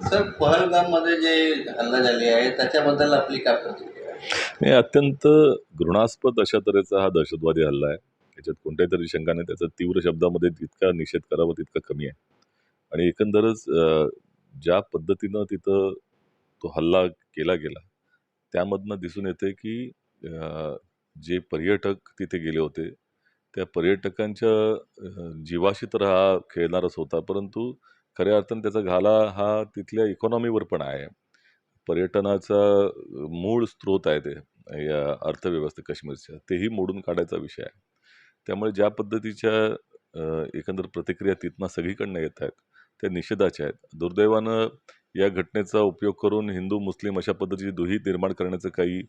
Sir, पहलगाममध्ये जे हल्ला झाली आहे त्याच्याबद्दल आपली काय प्रतिक्रिया आहे? हे अत्यंत घृणास्पद अशा तऱ्हेचा हा दहशतवादी हल्ला आहे. त्याच्यात कोणत्याही तरी शंका नाही. त्याचा तीव्र शब्दामध्ये तितका निषेध करावा तितका कमी आहे. आणि एकंदरच ज्या पद्धतीनं तिथं तो हल्ला केला गेला, त्यामधनं दिसून येते की जे पर्यटक तिथे गेले होते, त्या पर्यटकांच्या जीवाशी तर हा खेळणारच होता, परंतु खऱ्या अर्थाने त्याचा घाला हा तिथल्या इकॉनॉमीवर पण आहे. पर्यटनाचा मूळ स्रोत आहे ते या अर्थव्यवस्था काश्मीरच्या, तेही मोडून काढायचा विषय आहे. त्यामुळे ज्या पद्धतीच्या एकंदर प्रतिक्रिया तिथनं सगळीकडनं येत आहेत, त्या निषेधाच्या आहेत. दुर्दैवानं या घटनेचा उपयोग करून हिंदू, मुस्लिम अशा पद्धतीची दुही निर्माण करण्याचं काही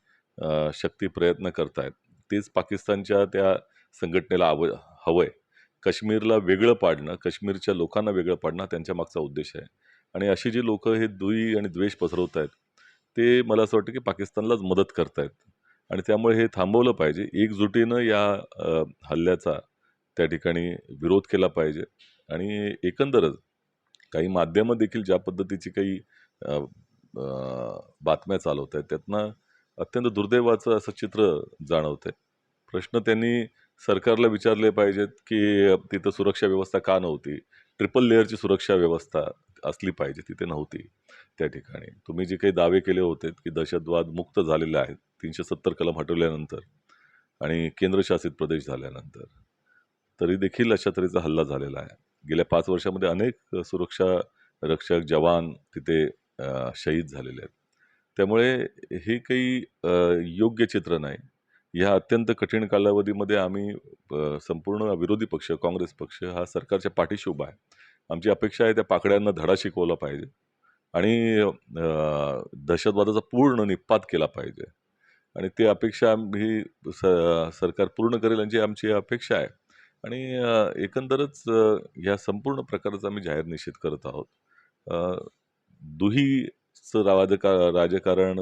शक्ती प्रयत्न करतायत. तेच पाकिस्तानच्या त्या संघटनेला हवंय. काश्मीरला वेगळं पाडणं, काश्मीरच्या लोकांना वेगळं पाडणं हा त्यांच्या मागचा उद्देश आहे. आणि अशी जी लोकं हे दुही आणि द्वेष पसरवत आहेत, ते मला असं वाटतं की पाकिस्तानलाच मदत करतायत. आणि त्यामुळे हे थांबवलं पाहिजे. एकजुटीनं या हल्ल्याचा त्या ठिकाणी विरोध केला पाहिजे. आणि एकंदरच काही माध्यमं देखील ज्या पद्धतीची काही अ, अ, बातम्या चालवत आहेत, त्यातनं अत्यंत दुर्दैवाचं असं चित्र जाणवतंय. प्रश्न त्यांनी सरकारला विचारले पाहिजेत, की तिथं सुरक्षा व्यवस्था का नव्हती? ट्रिपल लेयरची सुरक्षा व्यवस्था असली पाहिजे, तिथे नव्हती त्या ठिकाणी. तुम्ही जे काही दावे केले होते, की दहशतवाद मुक्त झालेले आहेत 370 कलम हटवल्यानंतर आणि केंद्रशासित प्रदेश झाल्यानंतर, तरी देखील अशा तऱ्हेचा हल्ला झालेला आहे. गेल्या 5 वर्षामध्ये अनेक सुरक्षा रक्षक, जवान तिथे शहीद झालेले आहेत. त्यामुळे हे काही योग्य चित्र नाही. ह्या अत्यंत कठीण कालावधीमध्ये आम्ही संपूर्ण विरोधी पक्ष, काँग्रेस पक्ष हा सरकारच्या पाठीशी उभा आहे. आमची अपेक्षा आहे त्या पाकड्यांना धडा शिकवला पाहिजे आणि दहशतवादाचा पूर्ण निःपात केला पाहिजे. आणि ती अपेक्षा आम्ही सरकार पूर्ण करेल यांची आमची अपेक्षा आहे. आणि एकंदरच या संपूर्ण प्रकाराचा आम्ही जाहीर निषेध करत आहोत. अ, दुहीचं राजकारण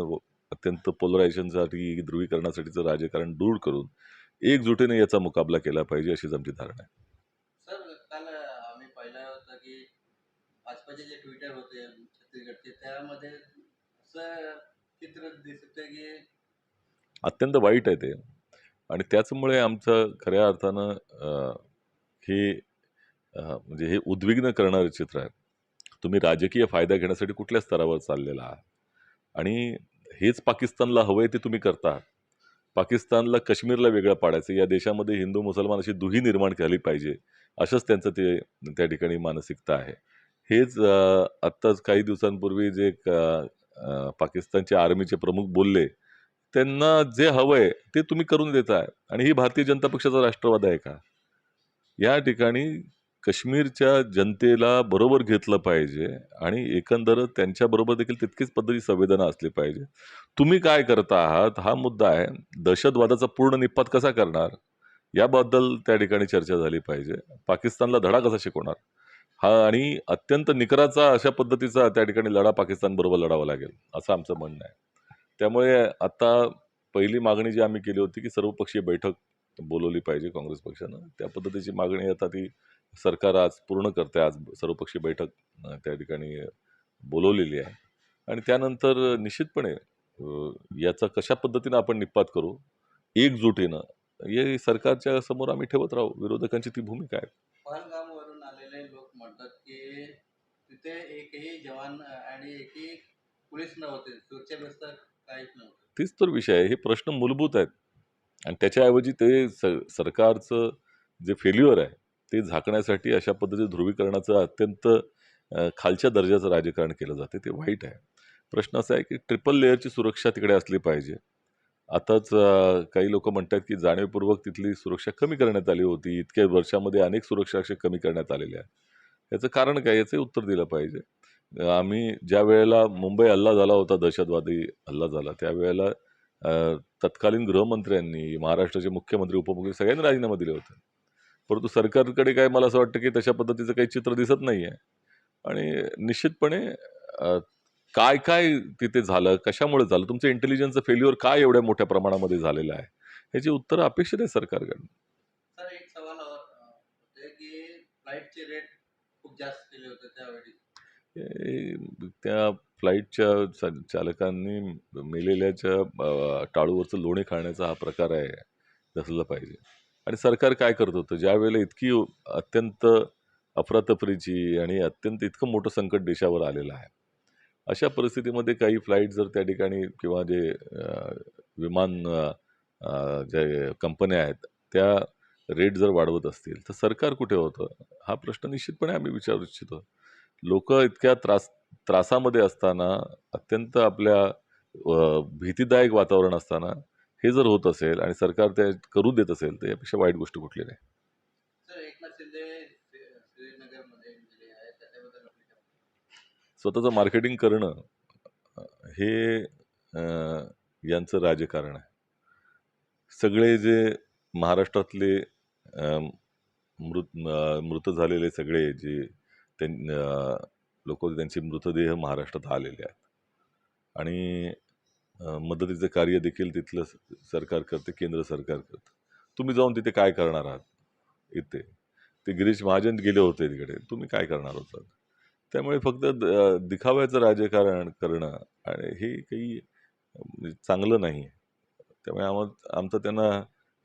अत्यंत पोलरायझेशनसाठी, ध्रुवीकरणासाठीचं राजकारण दूर करून एकजुटीने याचा मुकाबला केला पाहिजे, अशीच आमची धारणा आहे. सर, काल आम्ही पाहिलं होतं की भाजपाचे जे ट्विटर होते छत्तीसगडचे, त्यामध्ये असं चित्र दिसतंय की अत्यंत वाईट आहे ते. आणि त्याचमुळे आमचं खऱ्या अर्थानं हे म्हणजे हे उद्विग्न करणारं चित्र आहे. तुम्ही राजकीय फायदा घेण्यासाठी कुठल्या स्तरावर चाललेला आहात आणि हेच पाकिस्तानला हवंय ते तुम्ही करता. पाकिस्तानला काश्मीरला वेगळं पाडायचं, या देशामध्ये हिंदू मुसलमान अशी दुही निर्माण केली पाहिजे, असंच त्यांचं ते त्या ठिकाणी मानसिकता आहे. हेच आत्ताच काही दिवसांपूर्वी जे पाकिस्तानचे आर्मीचे प्रमुख बोलले, त्यांना जे हवंय ते तुम्ही करून देताय. आणि ही भारतीय जनता पक्षाचा राष्ट्रवाद आहे का? या ठिकाणी काश्मीरच्या जनतेला बरोबर घेतलं पाहिजे आणि एकंदरच त्यांच्याबरोबर देखील तितकीच पद्धतीची संवेदना असली पाहिजे. तुम्ही काय करता आहात हा मुद्दा आहे. दहशतवादाचा पूर्ण निःपात कसा करणार? याबद्दल त्या ठिकाणी चर्चा झाली पाहिजे. पाकिस्तानला धडा कसा शिकवणार? हा आणि अत्यंत निकराचा अशा पद्धतीचा त्या ठिकाणी लढा पाकिस्तानबरोबर लढावा लागेल, असं आमचं म्हणणं आहे. त्यामुळे आता पहिली मागणी जी आम्ही केली होती, की सर्वपक्षीय बैठक बोलवली पाहिजे काँग्रेस पक्षानं. त्या पद्धतीची मागणी आता ती सरकार आज पूर्ण करते. आज सर्वपक्षीय बैठक त्या ठिकाणी बोलवलेली आहे. आणि त्यानंतर निश्चितपणे याचा कशा पद्धतीनं आपण निःपात करू, एकजुटीनं, हे सरकारच्या समोर आम्ही ठेवत राहू. विरोधकांची ती भूमिका आहे. पहलगामवरून आलेले लोक म्हणतात की तिथे एकही जवान आणि एकही पोलीस नव्हते, सुरक्षा व्यवस्था काहीच नव्हतं. तीच तर विषय आहे. हे प्रश्न मूलभूत आहेत. आणि त्याच्याऐवजी ते सरकारचं जे फेल्युअर आहे, ते झाकण्यासाठी अशा पद्धतीचं ध्रुवीकरणाचं अत्यंत खालच्या दर्जाचं राजकारण केलं जाते. ते वाईट आहे. प्रश्न असा आहे, की ट्रिपल लेयरची सुरक्षा तिकडे असली पाहिजे. आताच काही लोकं म्हणतात, की जाणीवपूर्वक तिथली सुरक्षा कमी करण्यात आली होती. इतक्या वर्षामध्ये अनेक सुरक्षा रक्षक कमी करण्यात आलेले आहेत. याचं कारण काय? याचंही उत्तर दिलं पाहिजे. आम्ही ज्यावेळेला मुंबई हल्ला झाला होता, दहशतवादी हल्ला झाला, त्यावेळेला तत्कालीन गृहमंत्र्यांनी, महाराष्ट्राचे मुख्यमंत्री, उपमुख्यमंत्री सगळ्यांनी राजीनामा दिले होते. परंतु सरकारकडे काय मला असं वाटतं, की तशा पद्धतीचं काही चित्र दिसत नाहीये. आणि निश्चितपणे अ, काय-काय तिथे झालं, कशामुळे झालं, तुमचं इंटेलिजन्सचं फेल्युअर काय एवढ्या मोठ्या प्रमाणामध्ये झालेलं आहे, ह्याची उत्तरं अपेक्षित आहे सरकारकडून. सर, एक सवाल होते की फ्लाईटचे रेट खूप जास्त केले होते त्यावेळी. त्या फ्लाईटच्या चालकांनी मेलेल्याच्या टाळूवरचं लोणी खाण्याचा हा प्रकार आहे, नसला पाहिजे. आणि सरकार काय करत होतं, ज्यावेळेला इतकी अत्यंत अफरातफरीची आणि अत्यंत इतकं मोठं संकट देशावर आलेलं आहे, अशा परिस्थितीमध्ये काही फ्लाईट जर त्या ठिकाणी किंवा जे विमान जे कंपन्या आहेत, त्या रेट जर वाढवत असतील, तर सरकार कुठे होतं? हा प्रश्न निश्चितपणे आम्ही विचारू इच्छितो. लोकं इतक्या त्रासामध्ये असताना, अत्यंत आपल्या भीतीदायक वातावरण असताना, हे जर होत असेल आणि सरकार ते करू देत असेल, तर यापेक्षा वाईट गोष्ट कुठली नाही. सर एकनाथ शिंदे श्रीनगरमध्ये गेले आहेत त्याच्याबद्दल आपली काय मत? स्वतःचं मार्केटिंग करणं अ, हे यांचं राजकारण आहे. सगळे जे महाराष्ट्रातले मृत झालेले सगळे जे लोक त्यांचे मृतदेह महाराष्ट्रात आलेले आहेत आणि मदतीचं कार्य देखील तिथलं सरकार करते, केंद्र सरकार करतं. तुम्ही जाऊन तिथे काय करणार आहात? इथे ते गिरीश महाजन गेले होते तिकडे, तुम्ही काय करणार होतात? त्यामुळे फक्त दिखाव्याचं राजकारण करणं आणि हे काही चांगलं नाही. त्यामुळे आमचा त्यांना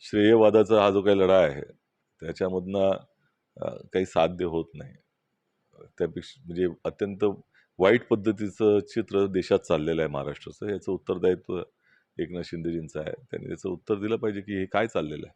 श्रेयवादाचा हा जो काही लढा आहे, त्याच्यामधनं काही साध्य होत नाही. त्यापेक्षा म्हणजे अत्यंत वाईट पद्धतीचं चित्र देशात चाललेलं आहे महाराष्ट्राचं. याचं उत्तरदायित्व एकनाथ शिंदेजींचं आहे. त्यांनी त्याचं उत्तर दिलं पाहिजे की हे काय चाललेलं आहे.